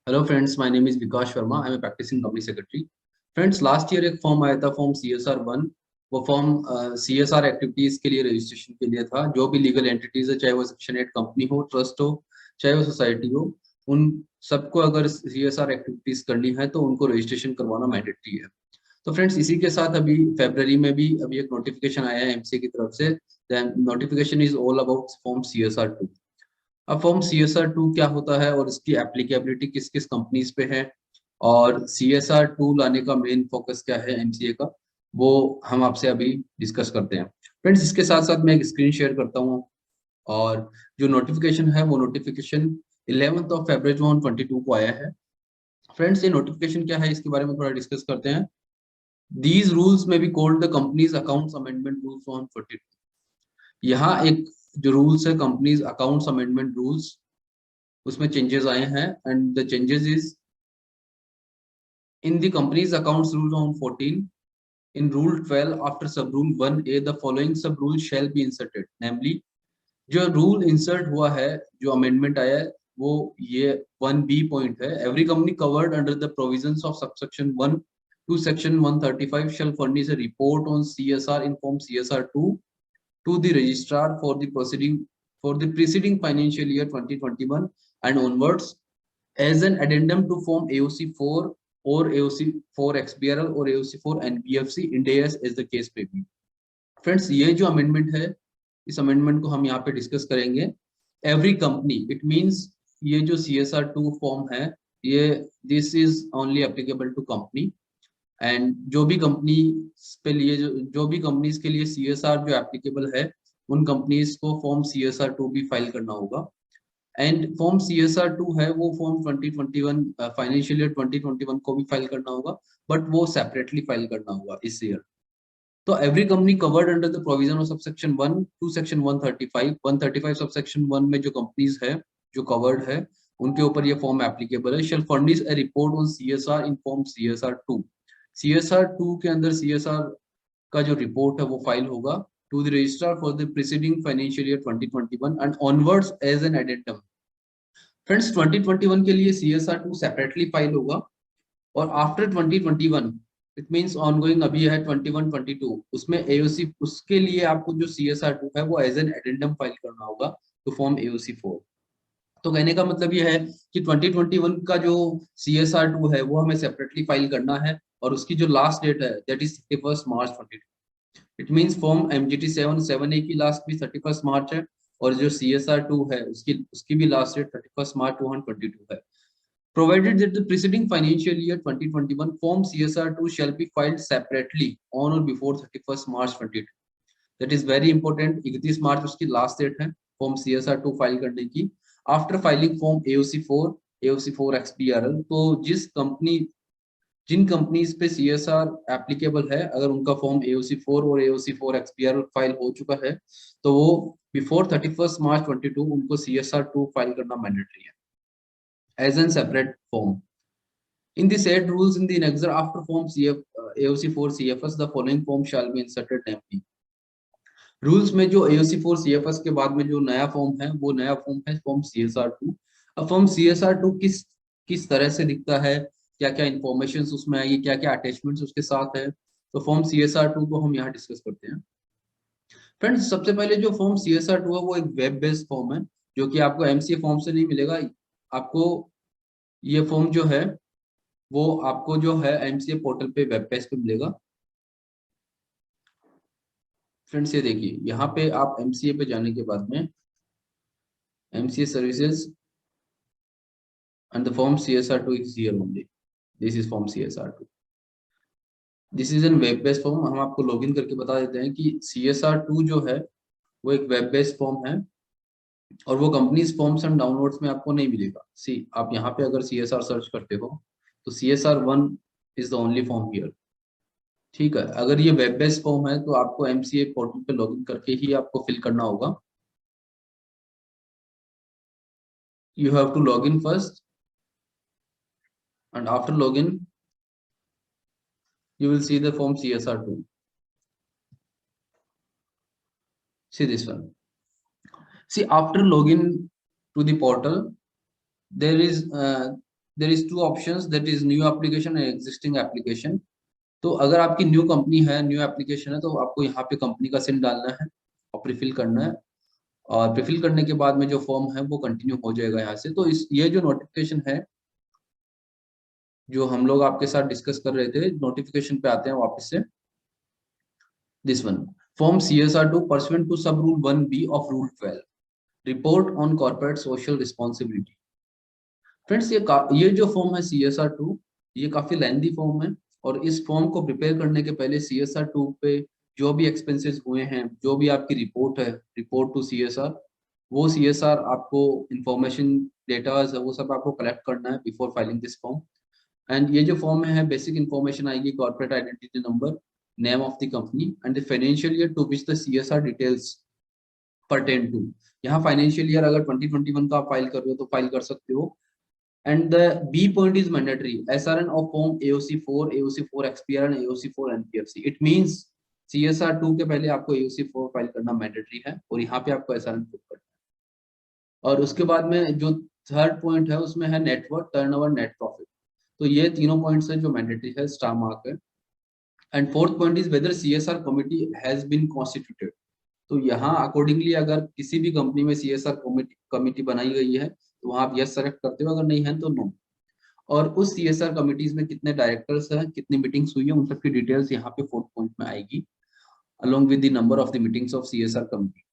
Hello friends, my name is Vikas Sharma. I am practising company secretary. Friends, last year एक form आया था, form CSR 1। वो form CSR activities के लिए registration के लिए था। जो भी लीगल एंटिटीज है, चाहे वो सेक्शन 8 कंपनी हो, ट्रस्ट हो, चाहे वो सोसाइटी हो, उन सबको अगर CSR एक्टिविटीज करनी है तो उनको रजिस्ट्रेशन करवाना मैंडेटरी है। तो फ्रेंड्स, इसी के साथ अभी फरवरी में भी अभी एक नोटिफिकेशन आया है एमसीए की तरफ से। Notification is all about form CSR 2। अब फॉर्म CSR 2 क्या होता है और इसकी एप्लीकेबिलिटी किस किस कंपनीज पे है, और CSR 2 लाने का मेन फोकस क्या है एमसीए का, वो हम आपसे अभी डिस्कस करते हैं। फ्रेंड्स, इसके साथ साथ मैं एक स्क्रीन शेयर करता हूँ। और जो नोटिफिकेशन है वो नोटिफिकेशन 11 फरवरी 2022 को आया है। फ्रेंड्स, ये नोटिफिकेशन क्या है इसके बारे में थोड़ा डिस्कस करते हैं। दीज रूल्स में be called the companies accounts amendment rules 142। यहाँ एक जो रूल्स है कंपनीज अकाउंट्स अमेंडमेंट रूल्स, उसमें चेंजेस आए हैं। And the changes is in the company's accounts rule on 14, in rule 12 after sub rule 1A the following sub rules shall be inserted, namely जो rule insert हुआ है, जो amendment आया है, वो ये 1B पॉइंट है। Every company covered under the provisions of subsection 1 to section 135 shall furnish a report on CSR in form CSR 2 to the registrar for the preceding financial year 2021 and onwards as an addendum to form AOC 4 or AOC 4 XBRL or AOC 4 NBFC Ind AS as the case may be। Friends, ये जो amendment है, इस amendment को हम यहाँ पे discuss करेंगे। Every company, it means ये जो CSR 2 फॉर्म है, ये this is only applicable to company. And जो भी कंपनी पे लिए जो भी कंपनीज के लिए CSR जो एप्लीकेबल है, उन कंपनीज को फॉर्म CSR 2 भी फाइल करना होगा। एंड फॉर्म CSR 2 है वो फॉर्म 2021 फाइनेंशियल ईयर 2021 को भी फाइल करना होगा, बट वो सेपरेटली फाइल करना होगा इस ईयर। तो every company covered under the provision of subsection 1 to section 135 subsection 1 में जो कंपनीज है, जो कवर्ड है, उनके ऊपर ये फॉर्म एप्लीकेबल है। Shell furnish A report on CSR in form CSR 2। CSR 2 के अंदर CSR का जो रिपोर्ट है वो फाइल होगा to the registrar for the preceding financial year 2021 and onwards as an addendum. Friends, 2021 के लिए CSR 2 सेपरेटली फाइल होगा, और आफ्टर 2021 इट मींस ऑनगोइंग अभी है 21-22, उसमें AOC, उसके लिए आपको जो CSR 2 है वो एज एन एडेंडम फाइल करना होगा तो फॉर्म AOC 4। तो कहने का मतलब ये है कि 2021 का जो CSR 2 है वो हमें सेपरेटली फाइल करना है, और उसकी जो लास्ट डेट है that is 31 March 2022। It means form MGT 7 की लास्ट भी 31 मार्च है, और जो CSR 2 है उसकी उसकी भी लास्ट डेट 31 मार्च 2022 है। Provided that the preceding financial year 2021 form CSR 2 shall be filed separately on or before 31st March 2022। That is very important। 31 मार्च उसकी लास्ट डेट है फॉर्म CSR 2 फाइल करने की। After filing form AOC 4 XBRL, तो जिन companies पे CSR applicable है, अगर उनका form AOC 4 और AOC 4 XBRL फाइल हो चुका है, तो वो बिफोर 31 मार्च 2022 उनको CSR 2 फाइल करना मैंडेटरी है as a separate form। In the said rules in the annexure after form AOC 4 CFS, the following form shall be inserted, namely rules में जो AOC 4 CFS के बाद में जो नया फॉर्म है वो नया फॉर्म है फॉर्म CSR 2। अब फॉर्म CSR 2 किस किस तरह से दिखता है, क्या क्या इंफॉर्मेशन उसमें आएगी, क्या क्या अटैचमेंट्स उसके साथ है, तो फॉर्म CSR 2 को हम यहाँ डिस्कस करते हैं। फ्रेंड्स, सबसे पहले जो फॉर्म CSR 2 है वो एक वेब बेस्ड फॉर्म है, जो कि आपको MCA फॉर्म से नहीं मिलेगा। आपको ये फॉर्म जो है वो आपको जो है MCA पोर्टल पे वेब पेज पे मिलेगा। फ्रेंड्स, ये देखिए, यहाँ पे आप MCA पे जाने के बाद में MCA services and the form CSR 2 is here only. This is form CSR 2। This is an web based form. हम आपको लॉगिन करके बता देते हैं कि CSR 2 जो है वो एक वेब बेस्ड फॉर्म है, और वो कंपनीज फॉर्म्स एंड डाउनलोड्स में आपको नहीं मिलेगा। सी, आप यहाँ पे अगर CSR सर्च करते हो तो CSR 1 is the only form here. ठीक है, अगर ये वेब बेस्ड फॉर्म है तो आपको MCA पोर्टल पे लॉगिन करके ही आपको फिल करना होगा। You have to log in first, and after login you will see the form CSR 2। See this one। See, after login to the portal, there is there is two options, that is new application and existing application. तो अगर आपकी new company है, new application है, तो आपको यहाँ पे company का सिन डालना है और प्रीफिल करना है। और प्रीफिल करने के बाद में जो फॉर्म है वो कंटिन्यू हो जाएगा यहाँ से। तो इस ये जो नोटिफिकेशन है जो हम लोग आपके साथ डिस्कस कर रहे थे, नोटिफिकेशन पे आते हैं वापस से। This one, form CSR2 pursuant to sub rule 1B of rule 12, report on corporate social responsibility. Friends ये जो फॉर्म है CSR2, ये काफी लेंथी फॉर्म है। और इस फॉर्म को प्रिपेयर करने के पहले CSR2 पे जो भी एक्सपेंसेस हुए हैं, जो भी आपकी रिपोर्ट है, रिपोर्ट टू CSR, वो CSR आपको इंफॉर्मेशन डेटा है वो सब आपको कलेक्ट करना है before filing this form. And ये जो फॉर्म में है, बेसिक इन्फॉर्मेशन आएगी, corporate identity number, name of the company and the financial year to which the CSR details pertain to. यहाँ फाइनेंशियल ईयर अगर 2021 का आप फाइल कर रहे हो तो फाइल कर सकते हो। And the B point is mandatory. SRN of form AOC4, AOC4 XPR and AOC4 NPFC. It means CSR2 के पहले आपको AOC4 फाइल करना मैंडेटरी है और यहाँ पे आपको SRN पुट करना है। और उसके बाद में जो थर्ड पॉइंट है उसमें है नेटवर्क, टर्नओवर, नेट प्रॉफिट। तो ये तीनों पॉइंट्स हैं जो मैंडेटरी है, स्टार मार्क है। And fourth point is whether CSR committee has been constituted. तो यहाँ अकॉर्डिंगली अगर किसी भी कंपनी में CSR कमिटी बनाई गई है तो वहाँ आप यस सेलेक्ट करते हो, अगर नहीं है तो नो। और उस CSR कमिटीज में कितने डायरेक्टर्स हैं, कितनी मीटिंग्स हुई है, उन सबकी डिटेल्स यहाँ पे फोर्थ पॉइंट में आएगी, along with the number of the meetings of CSR committee.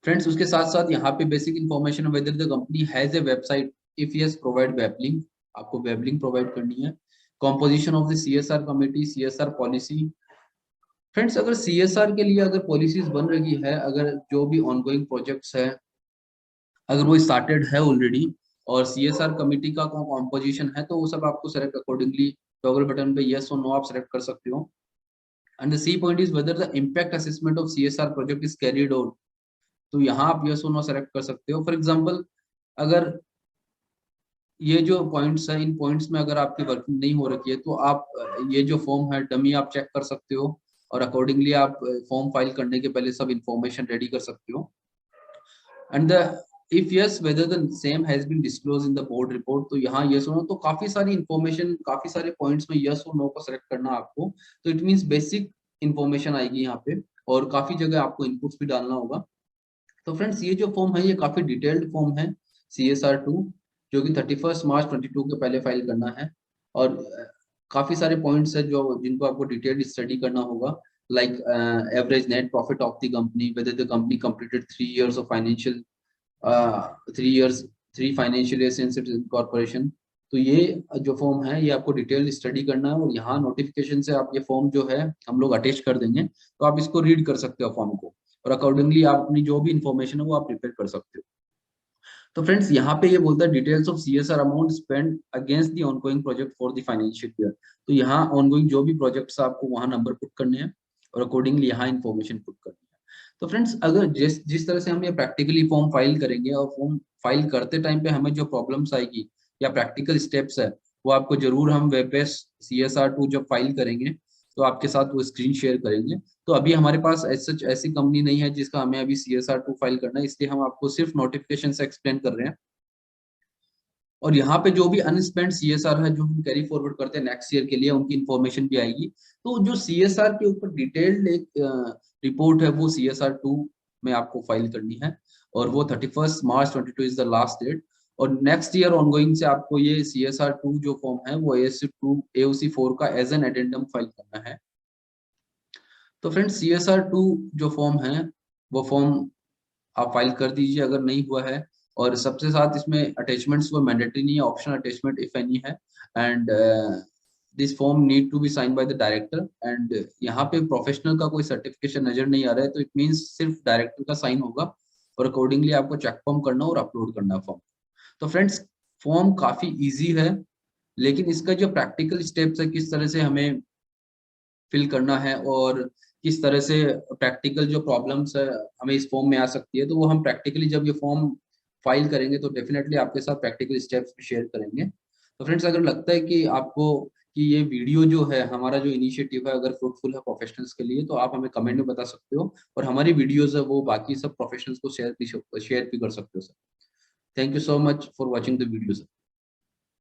Friends उसके साथ साथ यहाँ पे basic information whether the company has a website, if yes provide web link, आपको वेब लिंक प्रोवाइड करनी है। Composition of the CSR committee, CSR policy. Friends अगर CSR के लिए अगर पॉलिसीज बन रही है, अगर जो भी ऑनगोइंग प्रोजेक्ट्स है अगर वो स्टार्टेड है ऑलरेडी, और CSR कमिटी का कॉम्पोजिशन है, तो वो सब आपको सेलेक्ट अकॉर्डिंगली टॉगल बटन पे यस और नो आप सेलेक्ट कर सकते हो। And the C point is whether the impact assessment of CSR project is carried out. तो यहाँ आप यस और नो सेलेक्ट कर सकते हो। फॉर एग्जांपल अगर ये जो पॉइंट्स है, इन पॉइंट्स में अगर आपकी वर्किंग नहीं हो रखी है तो आप ये जो फॉर्म है डमी आप चेक कर सकते हो और अकॉर्डिंगली आप फॉर्म फाइल करने के पहले सब इंफॉर्मेशन रेडी कर सकते हो। And the if yes whether the same has been disclose in the board report. तो यहाँ यस और नो, तो काफी सारी इंफॉर्मेशन, काफी सारे पॉइंट्स में यस और नो को सेलेक्ट करना आपको। तो इट मींस बेसिक इंफॉर्मेशन आएगी यहाँ पे और काफी जगह आपको इनपुट्स भी डालना होगा। तो फ्रेंड्स ये जो फॉर्म है ये काफी डिटेल्ड फॉर्म है CSR2, जो कि 31 मार्च 22 के पहले फाइल करना है। और काफी सारे पॉइंट्स है जो जिनको आपको डिटेल्ड स्टडी करना होगा, like average net profit of the company, whether the company completed 3 years of financial 3 years 3 financial year since it corporation. तो ये जो फॉर्म है ये आपको डिटेल स्टडी करना है और यहाँ नोटिफिकेशन से आप ये फॉर्म जो है हम लोग अटैच कर देंगे, तो आप इसको रीड कर सकते हो फॉर्म को और अकॉर्डिंगली आप अपनी जो भी इंफॉर्मेशन है वो आप प्रिपेयर कर सकते हो। तो फ्रेंड्स यहाँ पे ये बोलता है details of CSR amount spend against the ongoing project for the financial year. तो यहाँ ऑनगोइंग जो भी प्रोजेक्ट्स आपको वहाँ नंबर पुट करने हैं और अकॉर्डिंगली यहाँ इन्फॉर्मेशन पुट करनी है। तो फ्रेंड्स अगर जिस तरह से हम ये प्रैक्टिकली फॉर्म फाइल करेंगे और फॉर्म फाइल करते टाइम पे हमें जो प्रॉब्लम्स आएगी या प्रैक्टिकल स्टेप्स है वो आपको जरूर हम वेब बेस CSR2 जब फाइल करेंगे तो आपके साथ वो स्क्रीन शेयर करेंगे। तो अभी हमारे पास ऐसी कंपनी नहीं है जिसका हमें अभी CSR2 फाइल करना है, इसलिए हम आपको सिर्फ नोटिफिकेशन से एक्सप्लेन कर रहे हैं। और यहाँ पे जो भी अनस्पेंड CSR है जो हम कैरी फॉरवर्ड करते हैं नेक्स्ट ईयर के लिए, उनकी इंफॉर्मेशन भी आएगी। तो जो CSR के ऊपर डिटेल्ड एक रिपोर्ट है वो CSR2 में आपको फाइल करनी है और वो 31 मार्च 22 इज द लास्ट डेट। और नेक्स्ट ईयर ऑनगोइंग से आपको ये CSR2 जो फॉर्म है वो AOC4 का एज एन एडेंडम फाइल करना है। तो फ्रेंड्स CSR2 जो फॉर्म है वो फॉर्म आप फाइल कर दीजिए अगर नहीं हुआ है। और सबसे साथ इसमें अटैचमेंट्स वो मैंडेटरी नहीं है, ऑप्शनल अटैचमेंट इफ एनी है। And this form need to be sign by the director. And यहाँ पे प्रोफेशनल का कोई सर्टिफिकेशन नजर नहीं आ रहा है, तो इट मींस सिर्फ डायरेक्टर का साइन होगा और अकॉर्डिंगली आपको चेक फॉर्म करना और अपलोड करना फॉर्म। तो फ्रेंड्स फॉर्म काफी इजी है, लेकिन इसका जो प्रैक्टिकल स्टेप्स है किस तरह से हमें फिल करना है और किस तरह से प्रैक्टिकल जो प्रॉब्लम्स है हमें इस फॉर्म में आ सकती है, तो वो हम प्रैक्टिकली जब ये फॉर्म फाइल करेंगे तो डेफिनेटली आपके साथ प्रैक्टिकल स्टेप्स भी शेयर करेंगे। तो फ्रेंड्स अगर लगता है कि आपको कि ये वीडियो जो है हमारा जो इनिशिएटिव है अगर फ्रूटफुल है प्रोफेशनल्स के लिए, तो आप हमें कमेंट में बता सकते हो और हमारी वीडियोस है वो बाकी सब प्रोफेशनल्स को शेयर भी कर सकते हो sir. Thank you so much for watching the video sir.